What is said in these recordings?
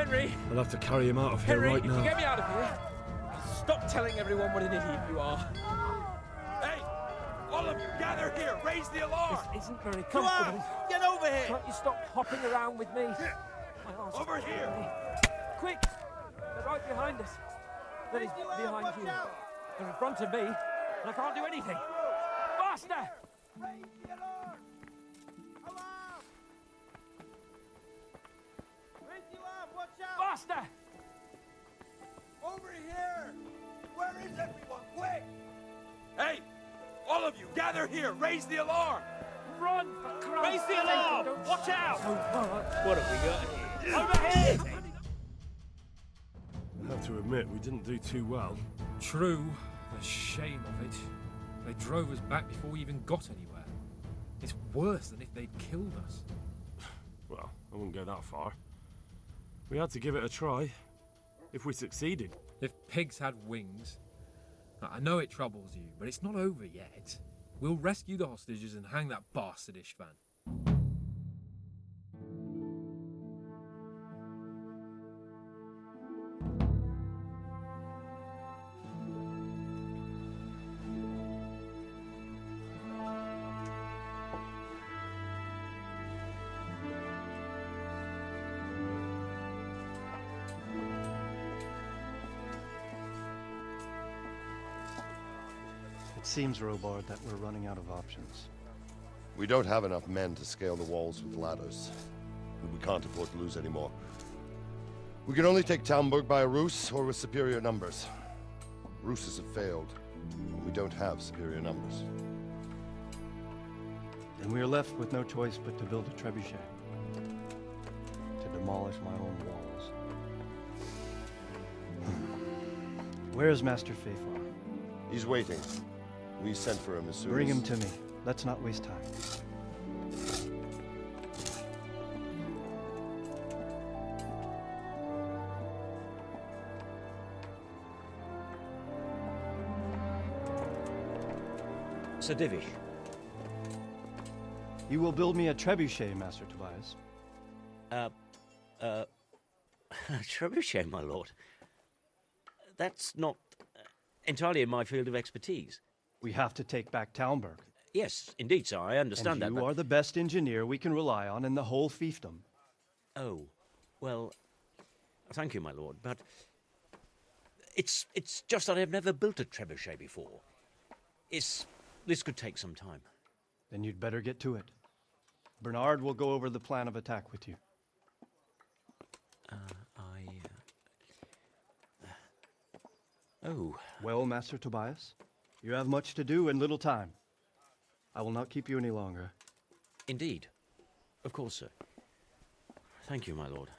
Henry! I'll have to carry him out of here Henry, right if now. you get me out of here, stop telling everyone what an idiot you are. Hey! All of you, gather here! Raise the alarm! This isn't very comfortable. Get over here! Can't you stop hopping around with me? My arse is Over here! killing me. Quick! They're right behind us. That is, behind you. They're in front of me, and I can't do anything. Faster! Raise the alarm! Alarm! Raise the alarm! Watch out! Faster! Over here! Where is everyone? Quick! Hey! All of you, gather here! Raise the alarm! Run, for Christ's Raise the sake, alarm! don't Watch out! so much. What have we got here? Over here! I have to admit, we didn't do too well. True, the shame of it. They drove us back before we even got anywhere. It's worse than if they'd killed us. Well, I wouldn't go that far. We had to give it a try. If we succeeded. If pigs had wings... I know it troubles you, but it's not over yet. We'll rescue the hostages and hang that bastard Ishvan. It seems, Robard, that we're running out of options. We don't have enough men to scale the walls with ladders. And we can't afford to lose any more. We can only take Talmberg by a ruse or with superior numbers. Ruses have failed, and we don't have superior numbers. Then we are left with no choice but to build a trebuchet. To demolish my own walls. Where is Master Fafar? He's waiting. We sent for him as soon Bring as... him to me. Let's not waste time. Sir Divish. You will build me a trebuchet, Master Tobias. Trebuchet, my lord. That's not entirely in my field of expertise. We have to take back Talmberg. Yes, indeed, sir, I understand that, You but... are the best engineer we can rely on in the whole fiefdom. Oh, well, thank you, my lord, but... It's just that I've never built a trebuchet before. This could take some time. Then you'd better get to it. Bernard will go over the plan of attack with you. Oh. Well, Master Tobias, you have much to do and little time. I will not keep you any longer. Indeed. Of course, sir. Thank you, my lord.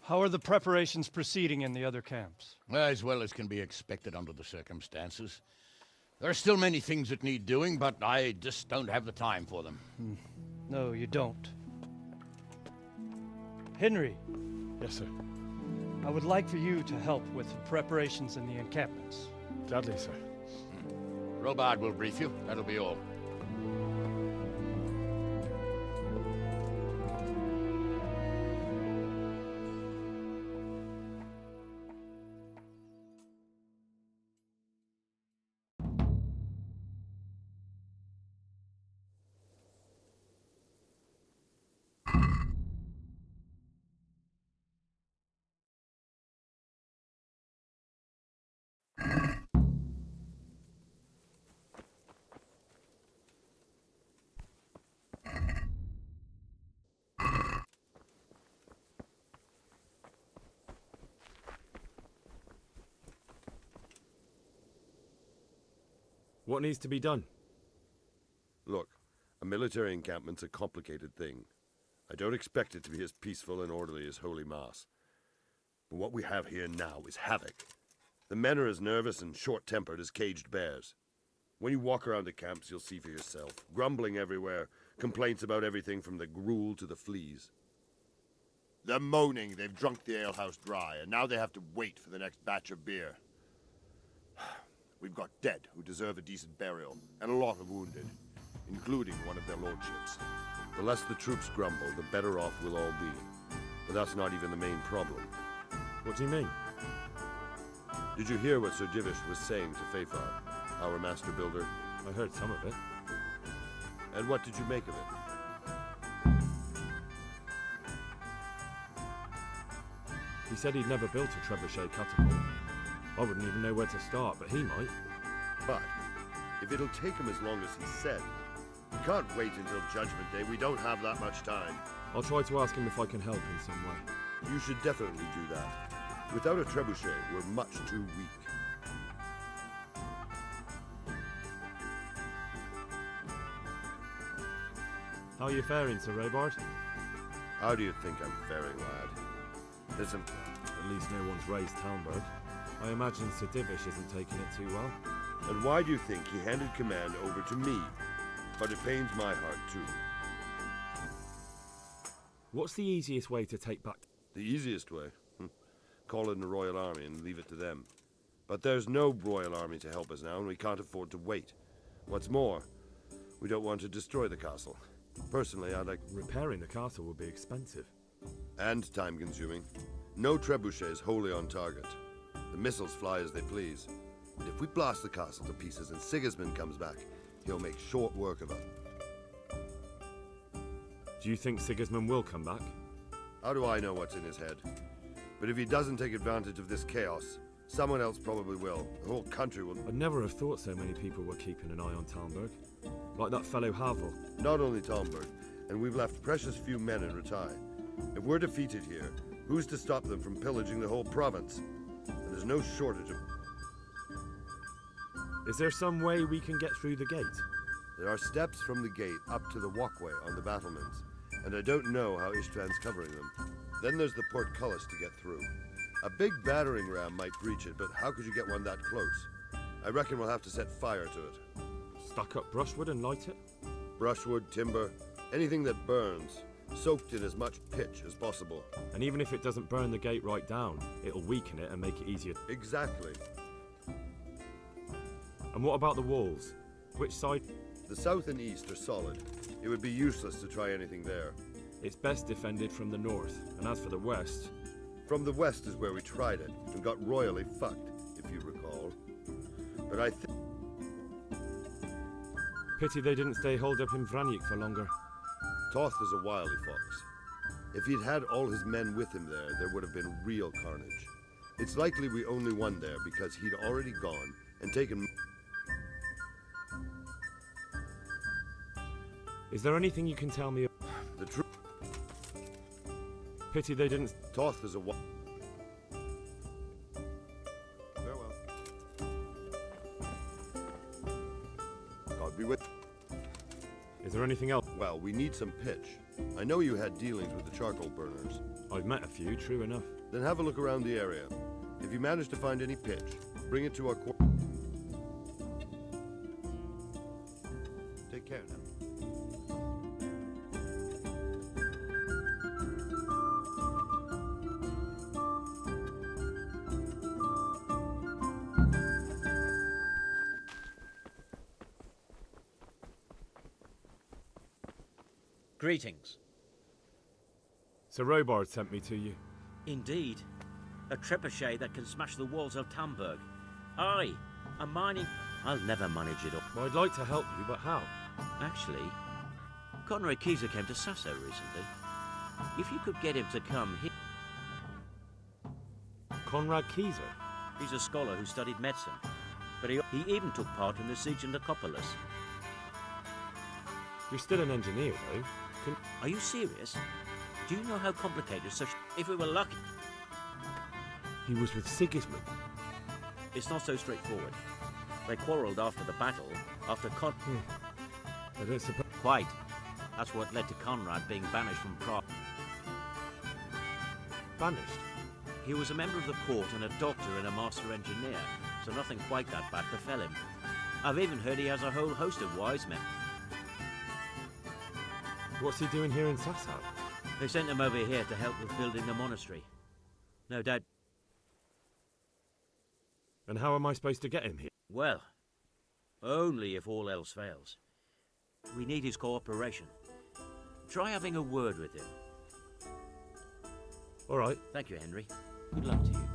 How are the preparations proceeding in the other camps? As well as can be expected under the circumstances. There are still many things that need doing, but I just don't have the time for them. No, you don't. Henry. Yes, sir. I would like for you to help with the preparations in the encampments. Gladly, sir. Robard will brief you. That'll be all. What needs to be done? Look, a military encampment's a complicated thing. I don't expect it to be as peaceful and orderly as Holy Mass. But what we have here now is havoc. The men are as nervous and short-tempered as caged bears. When you walk around the camps, you'll see for yourself. Grumbling everywhere, complaints about everything from the gruel to the fleas. They're moaning they've drunk the alehouse dry, and now they have to wait for the next batch of beer. We've got dead who deserve a decent burial, and a lot of wounded, including one of their lordships. The less the troops grumble, the better off we'll all be. But that's not even the main problem. What do you mean? Did you hear what Sir Divish was saying to Fafar, our master builder? I heard some of it. And what did you make of it? He said he'd never built a trebuchet catapult. I wouldn't even know where to start, but he might. But if it'll take him as long as he said, we can't wait until Judgment Day. We don't have that much time. I'll try to ask him if I can help in some way. You should definitely do that. Without a trebuchet, we're much too weak. How are you faring, Sir Robard? How do you think I'm faring, lad? Listen, At least no one's raised Talmberg. I imagine Sir Divish isn't taking it too well. and why do you think he handed command over to me? But it pains my heart too. What's the easiest way to take back... The easiest way? Call in the Royal Army and leave it to them. But there's no Royal Army to help us now, and we can't afford to wait. What's more, we don't want to destroy the castle. Personally, I'd like... Repairing the castle would be expensive. And time-consuming. No trebuchet is wholly on target. The missiles fly as they please. And if we blast the castle to pieces and Sigismund comes back, he'll make short work of it. Do you think Sigismund will come back? How do I know what's in his head? But if he doesn't take advantage of this chaos, someone else probably will. The whole country will... I'd never have thought so many people were keeping an eye on Talmberg. Like that fellow Havel. Not only Talmberg, and we've left precious few men in Ratai. If we're defeated here, who's to stop them from pillaging the whole province? And there's no shortage of... Is there some way we can get through the gate? There are steps from the gate up to the walkway on the battlements, and I don't know how Ishtvan's covering them. Then there's the portcullis to get through. A big battering ram might breach it, but how could you get one that close? I reckon we'll have to set fire to it. Stack up brushwood and light it? Brushwood, timber, anything that burns, soaked in as much pitch as possible. And even if it doesn't burn the gate right down, it'll weaken it and make it easier. Exactly. And what about the walls? Which side? The south and east are solid. It would be useless to try anything there. It's best defended from the north, and as for the west... From the west is where we tried it, and got royally fucked, if you recall. But I think... Pity they didn't stay holed up in Vranik for longer. Toth is a wily fox. If he'd had all his men with him there would have been real carnage. It's likely we only won there because he'd already gone and taken... Is there anything you can tell me? The truth... Pity they didn't... Toth is a Farewell. God be with... Is there anything else? Well, we need some pitch. I know you had dealings with the charcoal burners. I've met a few, true enough. Then have a look around the area. If you manage to find any pitch, bring it to our Take care now. Greetings. Sir Robard sent me to you. Indeed. A trebuchet that can smash the walls of Tamburg. Aye, a mining... I'll never manage it all. Well, I'd like to help you, but how? Actually, Conrad Kieser came to Sasso recently. If you could get him to come here... Conrad Kieser? He's a scholar who studied medicine, but he even took part in the siege of Nicopolis. You're still an engineer, though. Are you serious? Do you know how complicated such... If we were lucky... He was with Sigismund. It's not so straightforward. They quarrelled after the battle, after I don't suppose... Quite. That's what led to Conrad being banished from Prague. Banished? He was a member of the court and a doctor and a master engineer, so nothing quite that bad befell him. I've even heard he has a whole host of wise men. What's he doing here in Sasau? They sent him over here to help with building the monastery. No doubt. And how am I supposed to get him here? Well, only if all else fails. We need his cooperation. Try having a word with him. All right. Thank you, Henry. Good luck to you.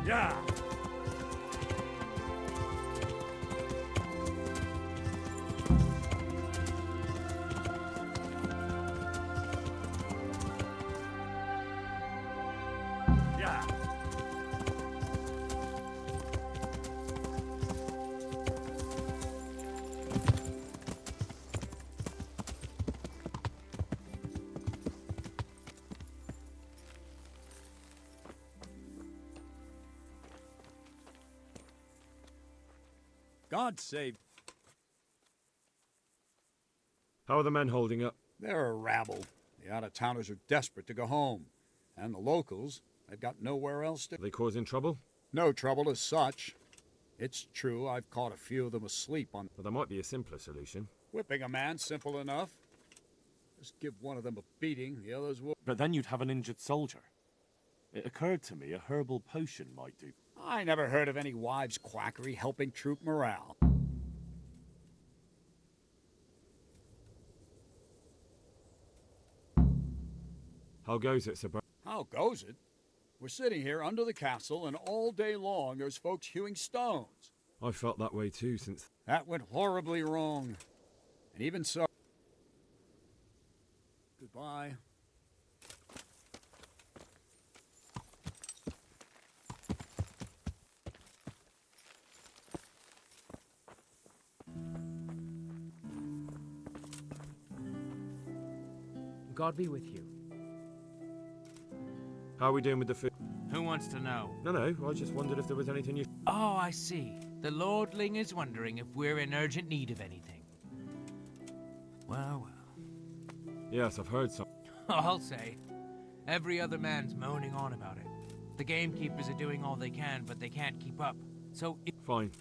Yeah. Yeah. God save. How are the men holding up? They're a rabble. The out-of-towners are desperate to go home. And the locals, they've got nowhere else to... Are they causing trouble? No trouble as such. It's true, I've caught a few of them asleep on... Well, there might be a simpler solution. Whipping a man, simple enough. Just give one of them a beating, the others will... But then you'd have an injured soldier. It occurred to me a herbal potion might do. I never heard of any wives' quackery helping troop morale. How goes it, Sir Ber- How goes it? We're sitting here under the castle, and all day long there's folks hewing stones. I felt that way too since... That went horribly wrong. And even so... Goodbye. God be with you. How are we doing with the food? Who wants to know? No, I just wondered if there was anything you... Oh, I see. The lordling is wondering if we're in urgent need of anything. Well. Yes, I've heard some. I'll say. Every other man's moaning on about it. The gamekeepers are doing all they can, but they can't keep up. So Fine.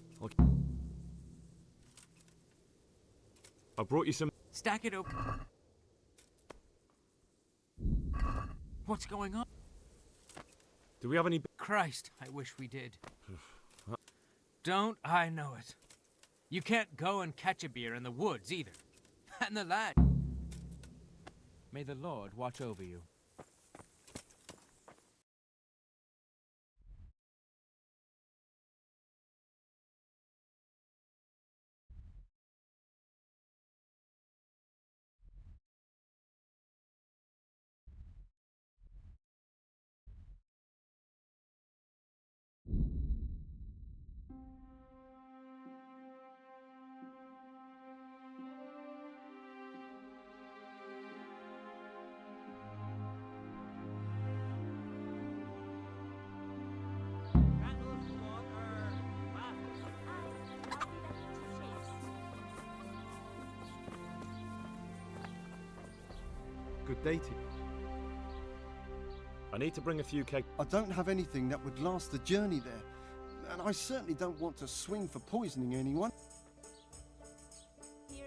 I brought you some... stack it up. What's going on? Do we have any... Christ, I wish we did. Don't I know it. You can't go and catch a beer in the woods, either. And the lad... May the Lord watch over you. dated. I need to bring a few kegs. I don't have anything that would last the journey there. And I certainly don't want to swing for poisoning anyone. Here.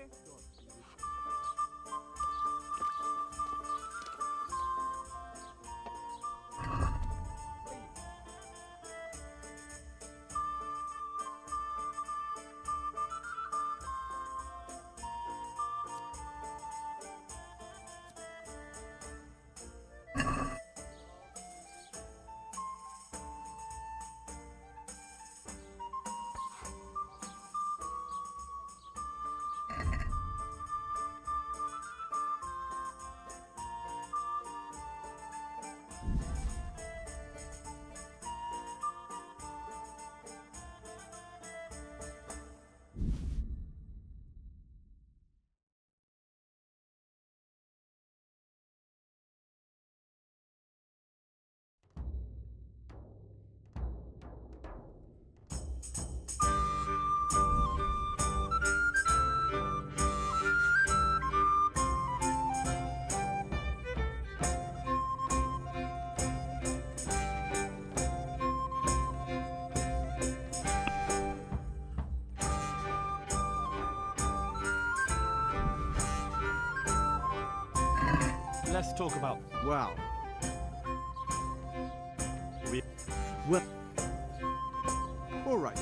Let's talk about. Wow. We... Well. All right.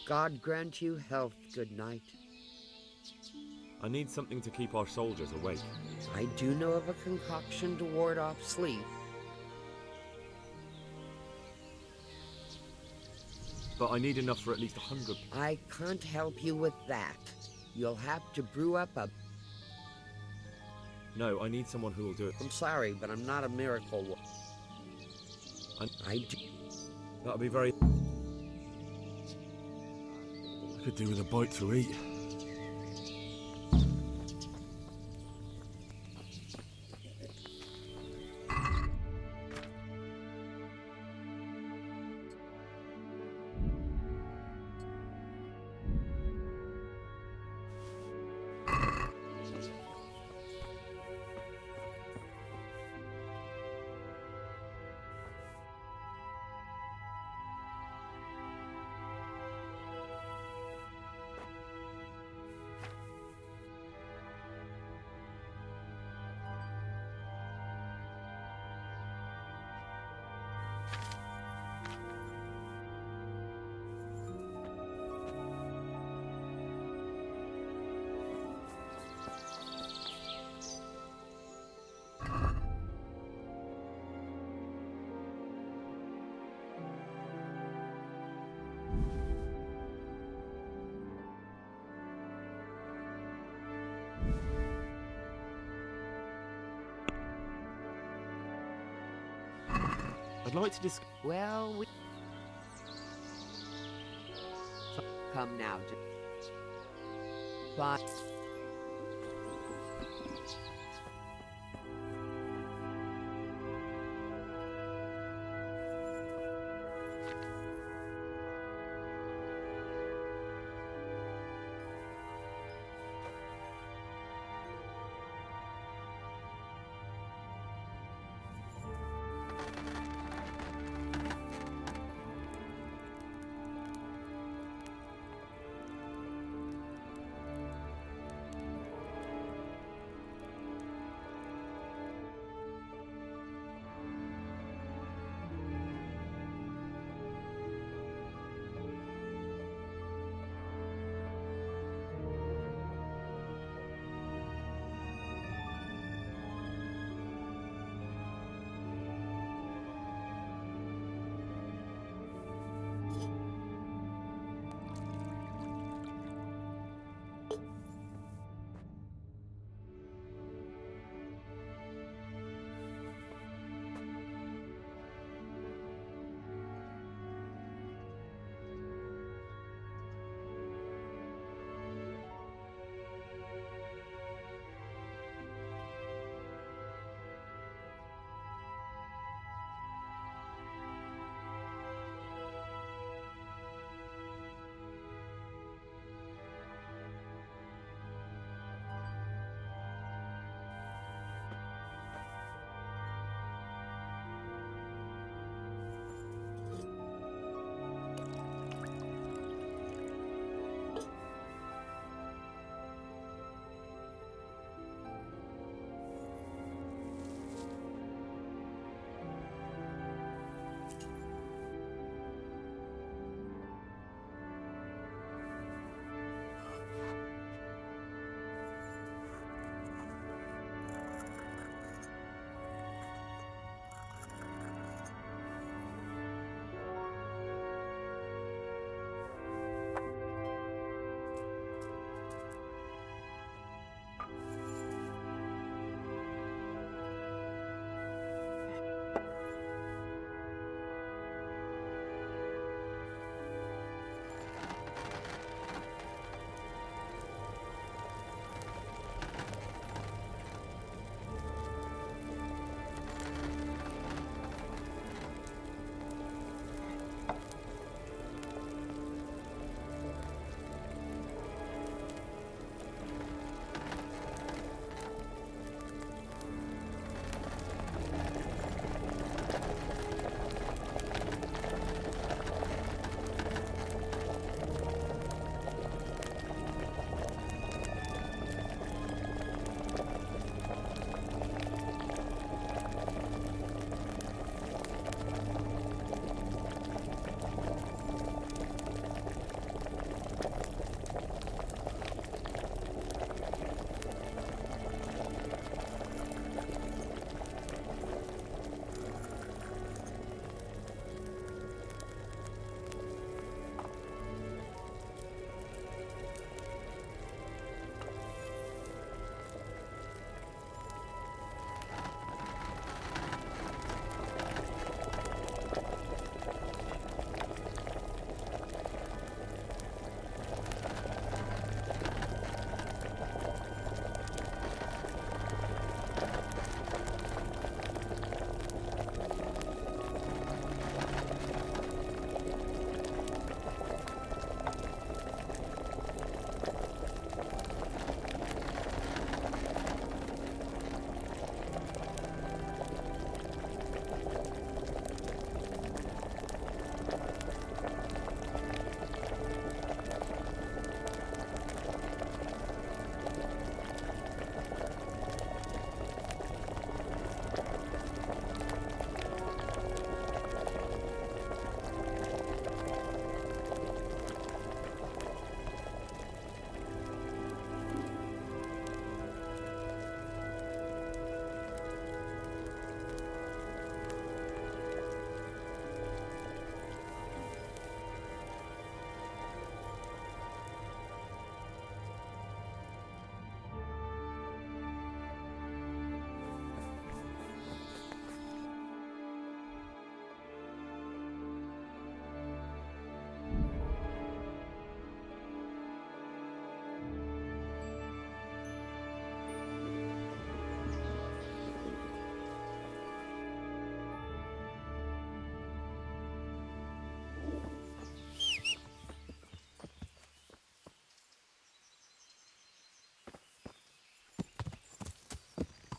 God grant you health, good night. I need something to keep our soldiers awake. I do know of a concoction to ward off sleep. But I need enough for at least 100. I can't help you with that. You'll have to brew up a... No, I need someone who will do it. I'm sorry, but I'm not a miracle. I do... That'll be very... I could do with a bite to eat. I'd like to discuss... Well, we... Come now, Bye.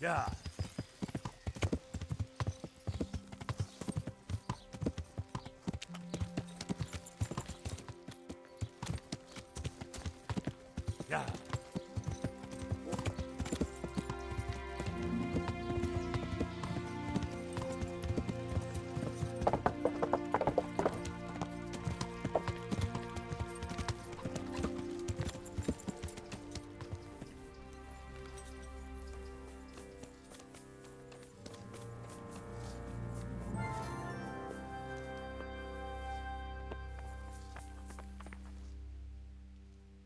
Yeah. Yeah.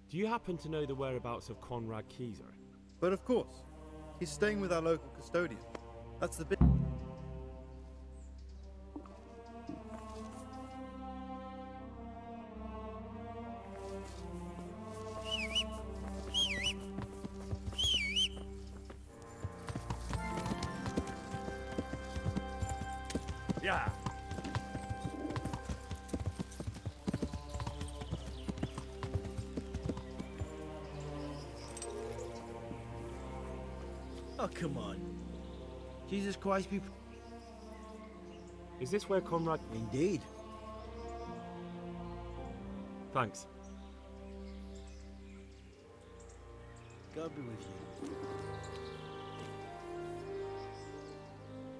Do you happen to know the whereabouts of Conrad Keyser? But of course, he's staying with our local custodian. That's the bit. Yeah. Oh, come on. Jesus Christ, people. Is this where Conrad... Indeed. Thanks. God be with you.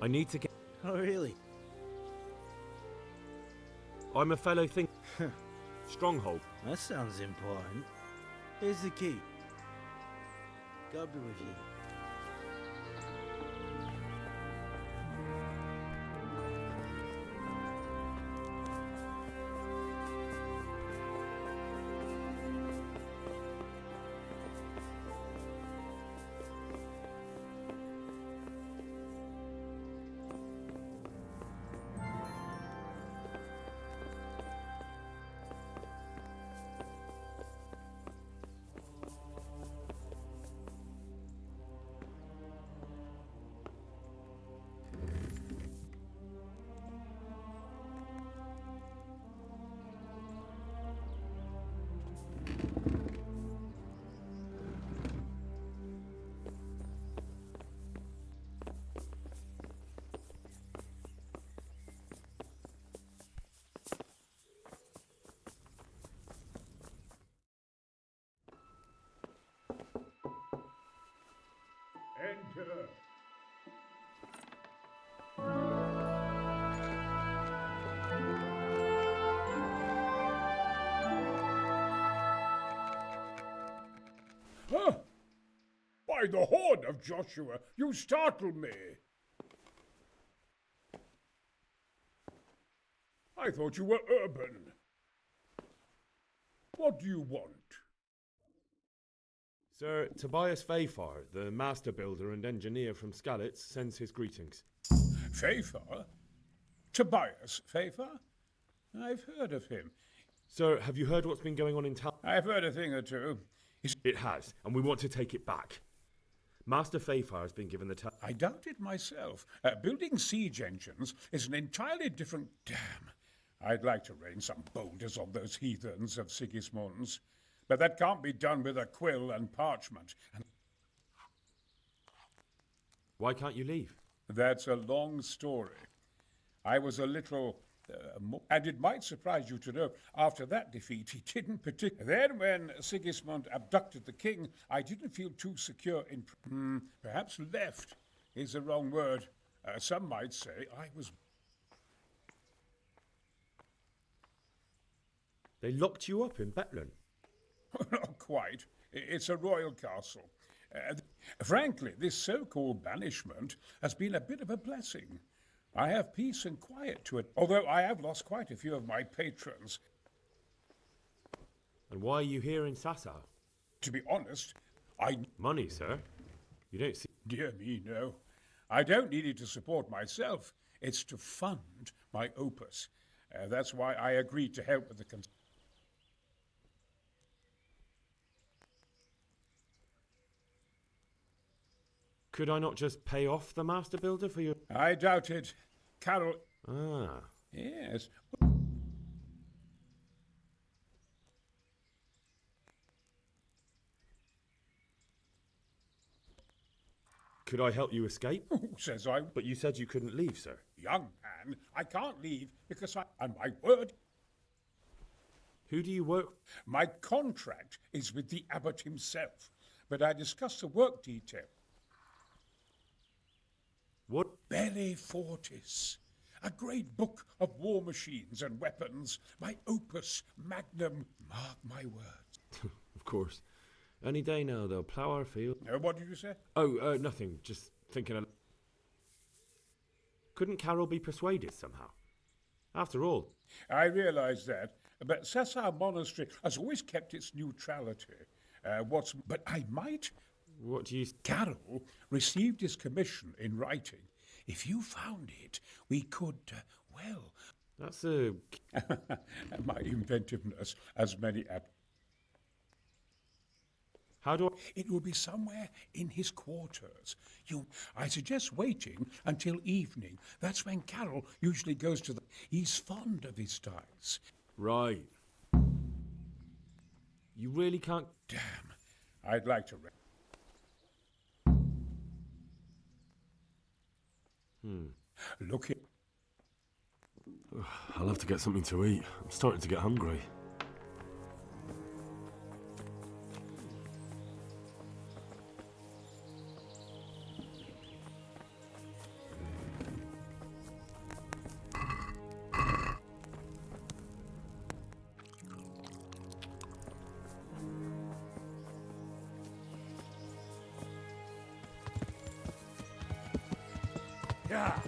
I need to get... Oh, really? I'm a fellow think... Stronghold. That sounds important. Here's the key. God be with you. Enter. Huh? By the horn of Joshua, you startle me. I thought you were urban. What do you want? Sir Tobias Fayfar, the master builder and engineer from Skalitz, sends his greetings. Fayfar? Tobias Fayfar? I've heard of him. Sir, have you heard what's been going on in town? I've heard a thing or two. It has, and we want to take it back. Master Fayfar has been given the task. I doubt it myself. Building siege engines is an entirely different... Damn. I'd like to rain some boulders on those heathens of Sigismund's. But that can't be done with a quill and parchment. Why can't you leave? That's a long story. I was a little... and it might surprise you to know, after that defeat, he didn't particularly... Then when Sigismund abducted the king, I didn't feel too secure in... perhaps left is the wrong word. Some might say I was... They locked you up in Bethlem. Not quite. It's a royal castle. Frankly, this so-called banishment has been a bit of a blessing. I have peace and quiet to it, although I have lost quite a few of my patrons. And why are you here in Sassa? To be honest, I... Money, sir. You don't see... Dear me, no. I don't need it to support myself. It's to fund my opus. That's why I agreed to help with the... Could I not just pay off the master builder for your... I doubt it. Carol... Ah. Yes. Could I help you escape? Who says I... But you said you couldn't leave, sir. Young man, I can't leave because I... And my word... Who do you work... My contract is with the abbot himself, but I discussed the work detail. What? Belli Fortis. A great book of war machines and weapons. My opus magnum, mark my words. Of course. Any day now, they'll plough our field. What did you say? Oh, nothing. Just thinking. Couldn't Carol be persuaded somehow? After all. I realise that, but Sassar Monastery has always kept its neutrality. But I might... What do you... Carol received his commission in writing. If you found it, we could, well... That's a... My inventiveness, as many... How do I... It will be somewhere in his quarters. I suggest waiting until evening. That's when Carol usually goes to the... He's fond of his dice. Right. You really can't... Damn. I'd like to... Look here. I'll have to get something to eat. I'm starting to get hungry. Yeah.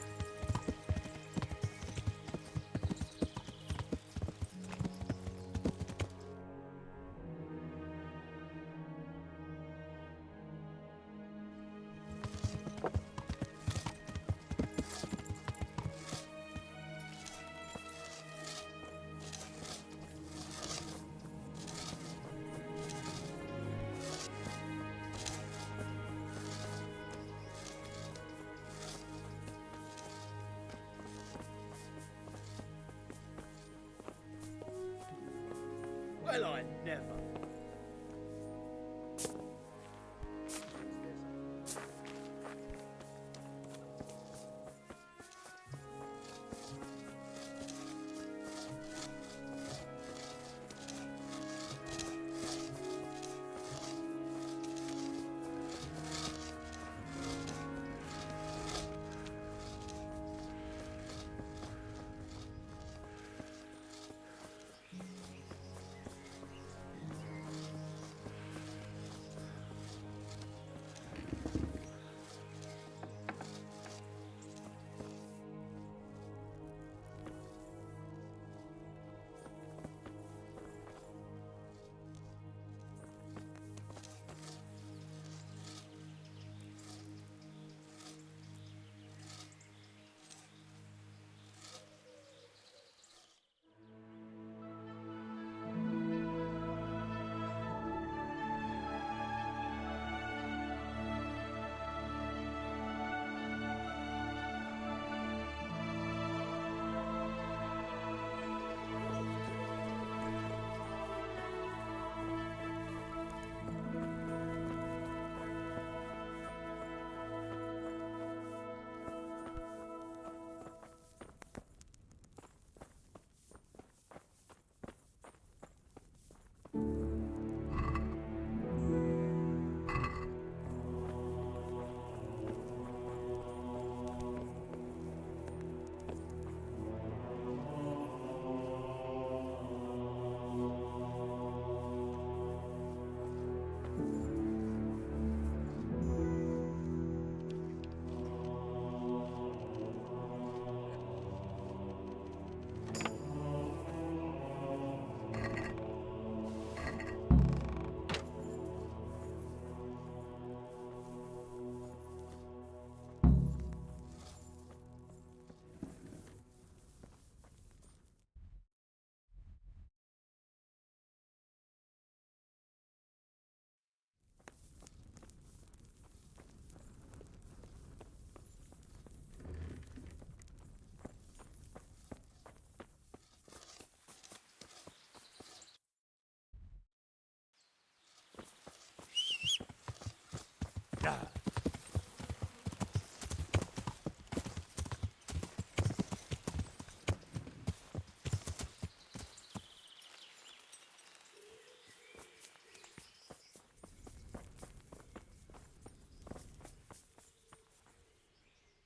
Well, I never.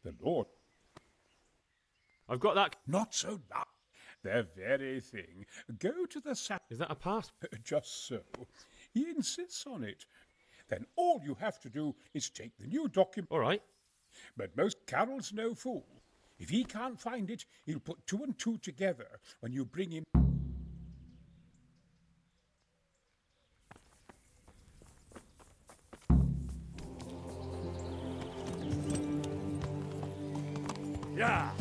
The Lord. I've got that. Not so loud. The very thing. Go to the Is that a pass? Just so. He insists on it. Then all you have to do is take the new document. All right. But most Carol's no fool. If he can't find it, he'll put 2 and 2 together when you bring him. Yeah.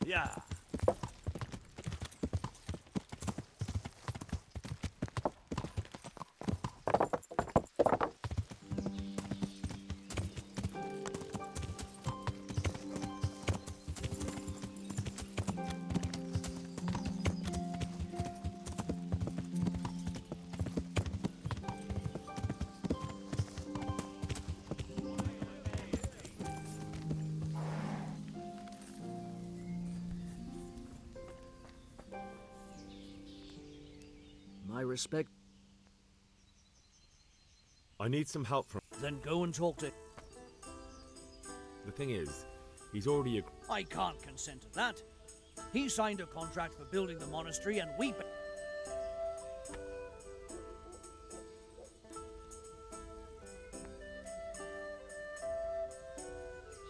Yeah. My respect. I need some help from... Then go and talk to... The thing is, he's already... I can't consent to that. He signed a contract for building the monastery and we...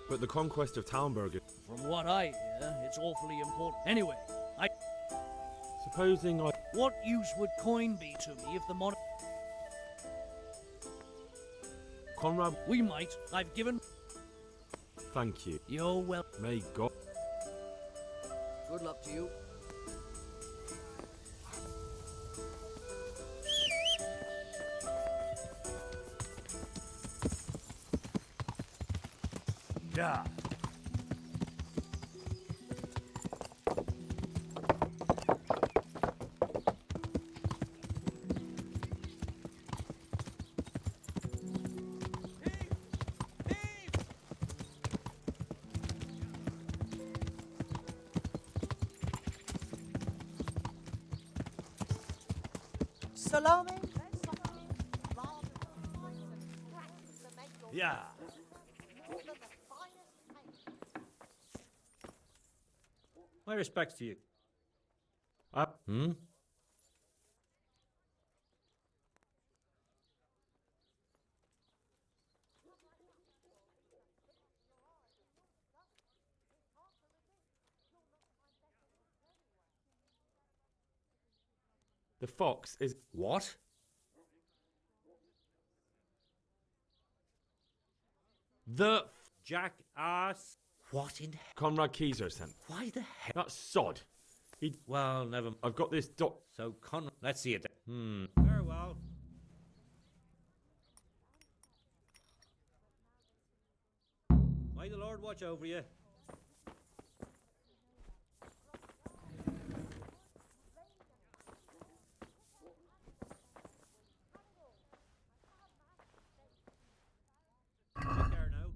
But the conquest of Talmberg... From what I hear, it's awfully important. Anyway, Supposing I... What use would coin be to me if the Conrad... We might. I've given... Thank you. You're well... May God... Good luck to you. Yeah. Salome? Yeah. My respects to you. Hmm? The fox is... What? The... Jackass. What in... Conrad Keyser sent. Why the heck? That sod. He... Well, never... I've got this doc... So, Let's see it. Hmm. Very well. May the Lord watch over you. Take care now.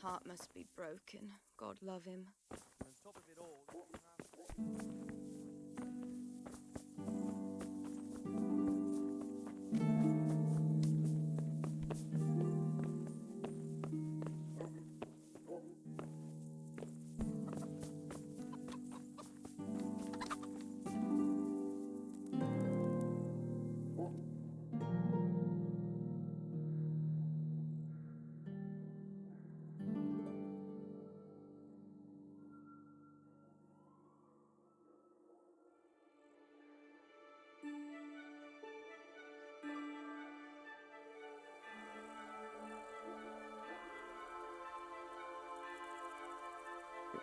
heart must be broken. God love him. On top of it all, you have...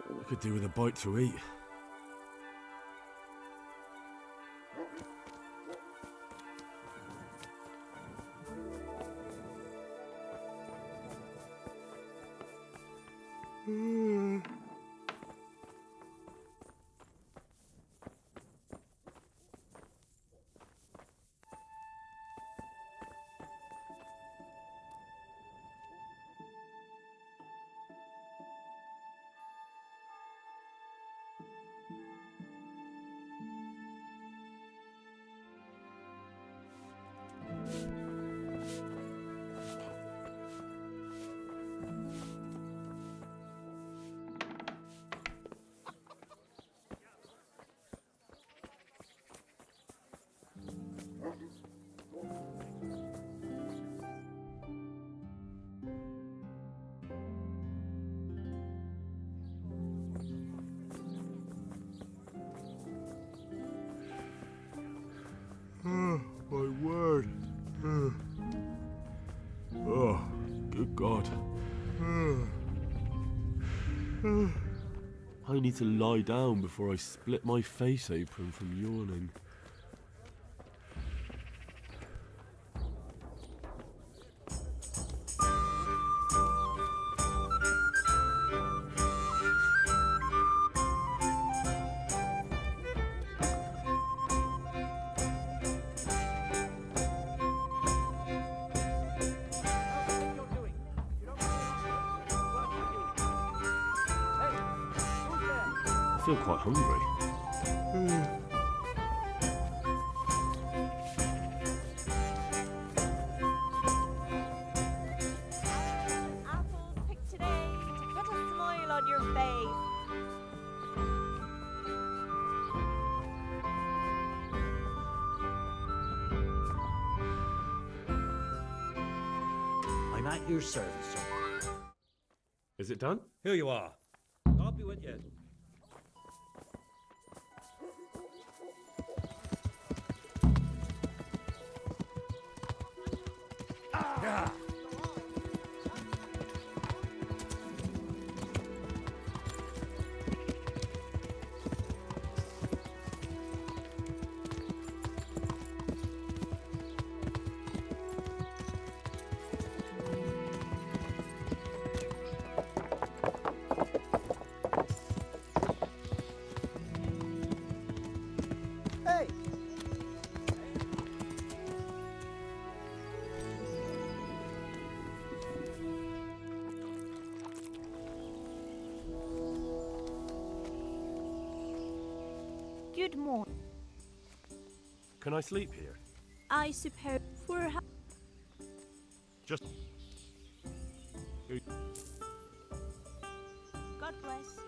I could do with a bite to eat. Oh, my word. Oh, good God. I need to lie down before I split my face open from yawning. I feel quite hungry. Apples picked today to put a smile on your face. I'm at your service, sir. Is it done? Here you are. I'll be with you. Ah! Hey! Good morning. Can I sleep here? I suppose for Just... God bless.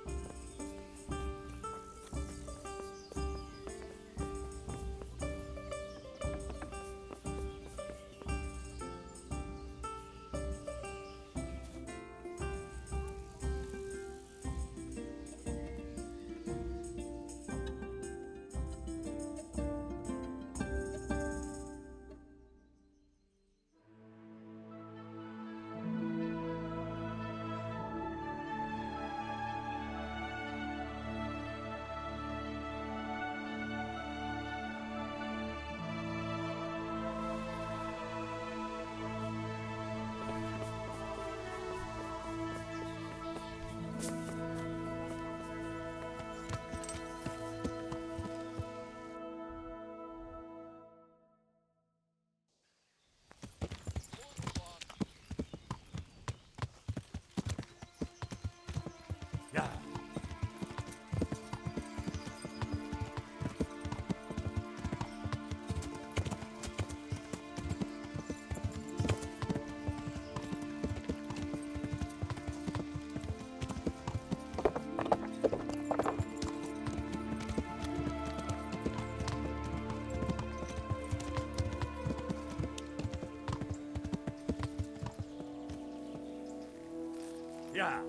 Yeah.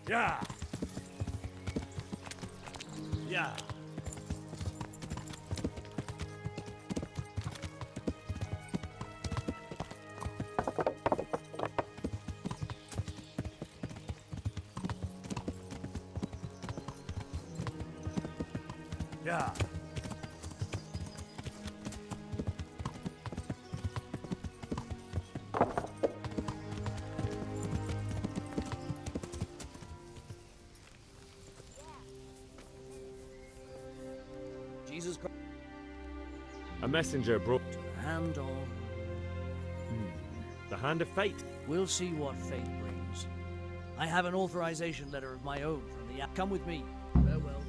Yeah. Yeah. Yeah. Jesus Christ. A messenger brought Hand on. the hand of fate. We'll see what fate brings. I have an authorization letter of my own from the... Come with me. Farewell.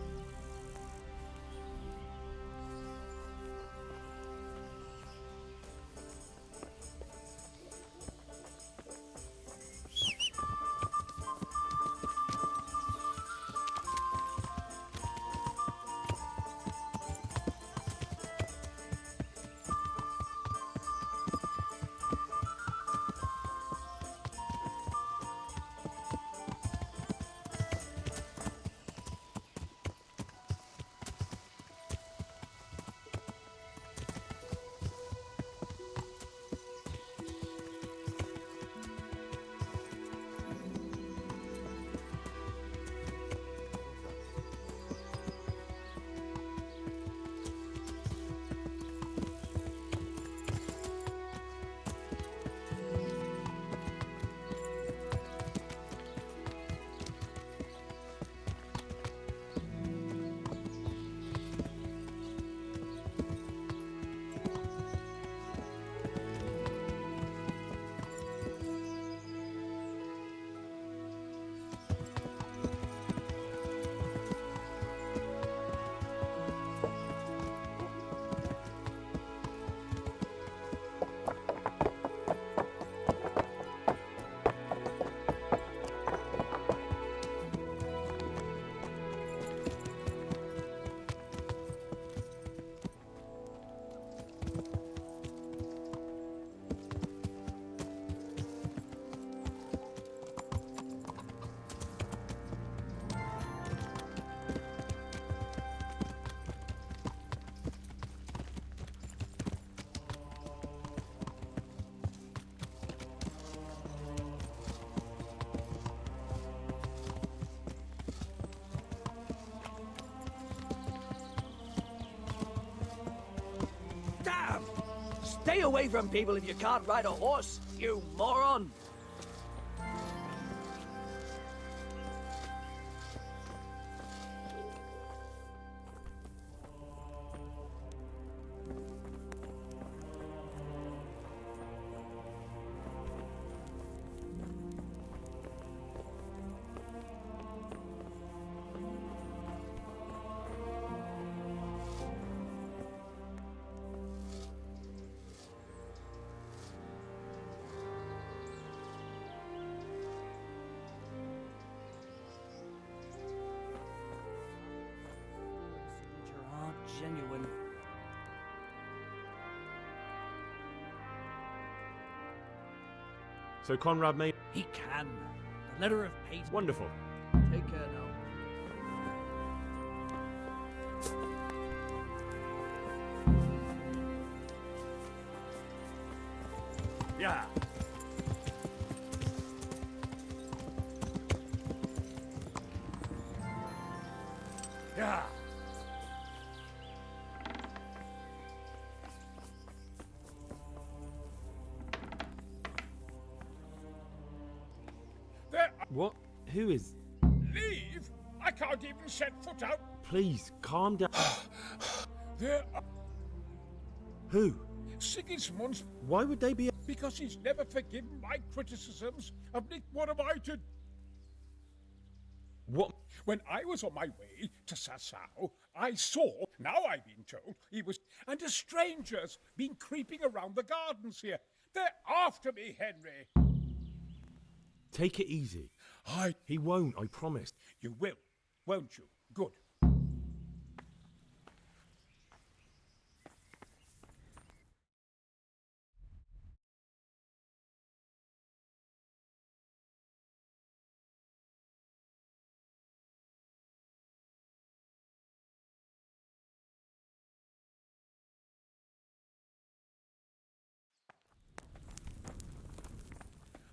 Damn! Stay away from people if you can't ride a horse, you moron! Genuine. So Conrad made. He can. The letter of Pate. Wonderful. Take care now. Yeah. Yeah. What? Who is? Leave? I can't even set foot out. Please calm down. There are... Who? Sigismund's... Why would they be? Because he's never forgiven my criticisms of Nick. What am I to... What? When I was on my way to Sasau, I saw, now I've been told, he was, and a stranger's been creeping around the gardens here. They're after me, Henry. Take it easy. He won't, I promise. You will, won't you? Good.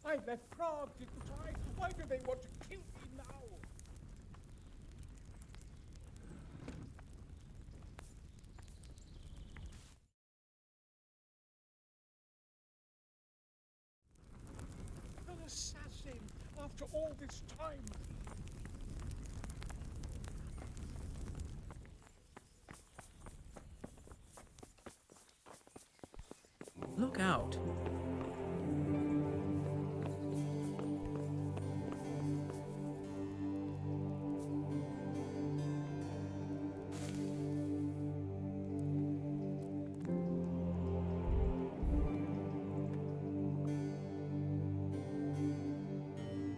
I left Prague, didn't I? Why do they want to kill me now? An assassin after all this time. Look out.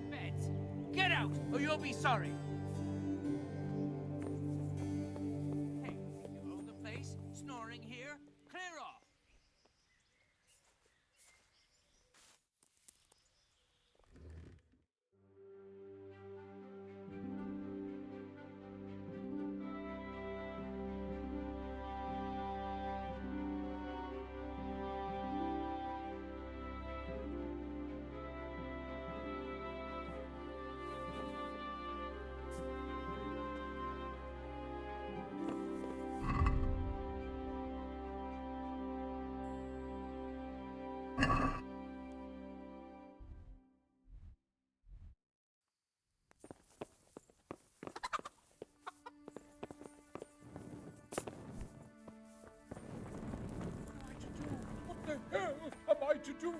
Beds, get out, or you'll be sorry. Hey, you own the place? Snoring here? Clear off. What the hell am I to do?